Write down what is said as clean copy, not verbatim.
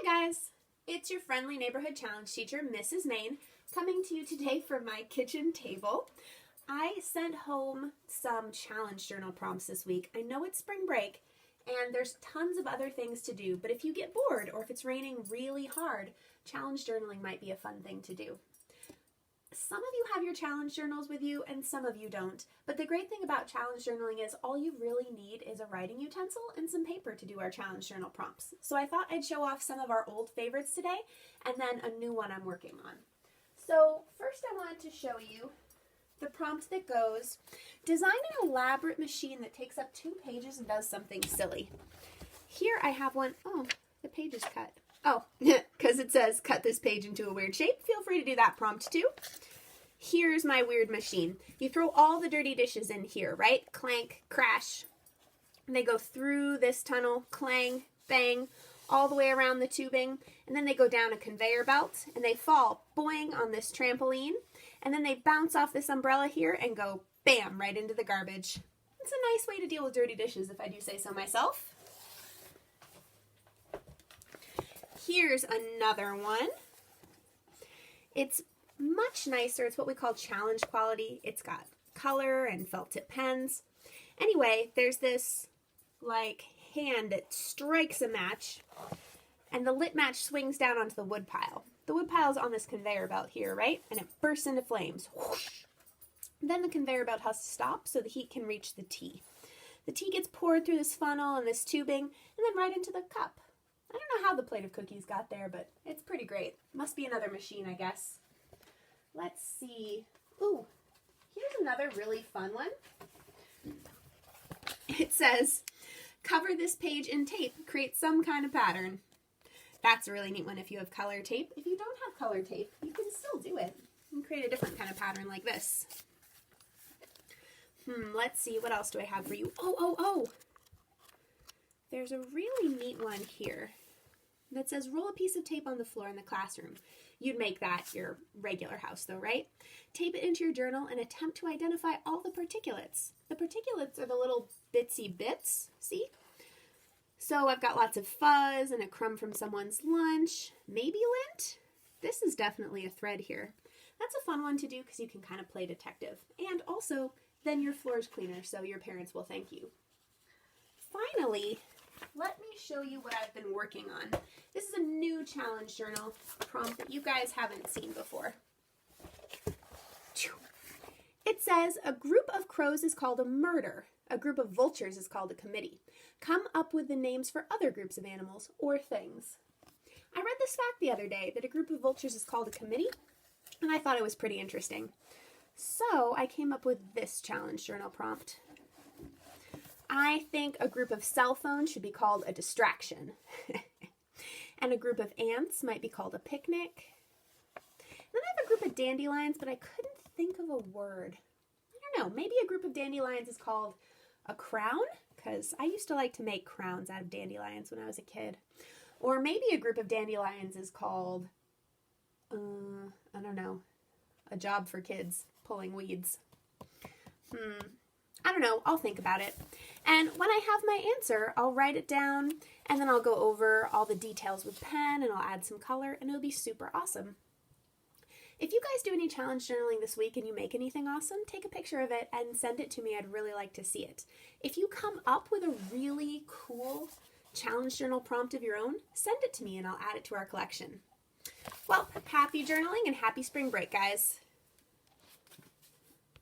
Hi guys, it's your friendly neighborhood challenge teacher, Mrs. Main, coming to you today from my kitchen table. I sent home some challenge journal prompts this week. I know it's spring break and there's tons of other things to do, but if you get bored or if it's raining really hard, challenge journaling might be a fun thing to do. Some of you have your challenge journals with you and some of you don't, but the great thing about challenge journaling is all you really need is a writing utensil and some paper to do our challenge journal prompts. So I thought I'd show off some of our old favorites today and then a new one I'm working on. So first I wanted to show you the prompt that goes, design an elaborate machine that takes up 2 pages and does something silly. Here I have one. Oh, the page is cut. Oh, because it says cut this page into a weird shape. Feel free to do that prompt too. Here's my weird machine. You throw all the dirty dishes in here, right? Clank, crash. They go through this tunnel, clang, bang, all the way around the tubing, and then they go down a conveyor belt, and they fall, boing, on this trampoline, and then they bounce off this umbrella here and go, bam, right into the garbage. It's a nice way to deal with dirty dishes, if I do say so myself. Here's another one. It's much nicer. It's what we call challenge quality. It's got color and felt tip pens. Anyway, there's this like hand that strikes a match and the lit match swings down onto the wood pile. The wood pile's on this conveyor belt here, right? And it bursts into flames. Whoosh. Then the conveyor belt has to stop so the heat can reach the tea. The tea gets poured through this funnel and this tubing and then right into the cup. I don't know how the plate of cookies got there, but it's pretty great. Must be another machine, I guess. Let's see. Ooh, here's another really fun one. It says, cover this page in tape, create some kind of pattern. That's a really neat one if you have color tape. If you don't have color tape, you can still do it. You can create a different kind of pattern like this. Let's see, what else do I have for you? Oh! There's a really neat one here that says roll a piece of tape on the floor in the classroom. You'd make that your regular house though, right? Tape it into your journal and attempt to identify all the particulates. The particulates are the little bitsy bits, see? So I've got lots of fuzz and a crumb from someone's lunch, maybe lint. This is definitely a thread here. That's a fun one to do because you can kind of play detective. And also, then your floor's cleaner, so your parents will thank you. Finally, let me show you what I've been working on. This is a new challenge journal prompt that you guys haven't seen before. It says, a group of crows is called a murder. A group of vultures is called a committee. Come up with the names for other groups of animals or things. I read this fact the other day that a group of vultures is called a committee, and I thought it was pretty interesting. So I came up with this challenge journal prompt. I think a group of cell phones should be called a distraction. And a group of ants might be called a picnic. And then I have a group of dandelions, but I couldn't think of a word. I don't know, maybe a group of dandelions is called a crown, because I used to like to make crowns out of dandelions when I was a kid. Or maybe a group of dandelions is called, I don't know, a job for kids, pulling weeds. I don't know, I'll think about it. And when I have my answer, I'll write it down, and then I'll go over all the details with pen, and I'll add some color, and it'll be super awesome. If you guys do any challenge journaling this week and you make anything awesome, take a picture of it and send it to me. I'd really like to see it. If you come up with a really cool challenge journal prompt of your own, send it to me and I'll add it to our collection. Well, happy journaling and happy spring break, guys.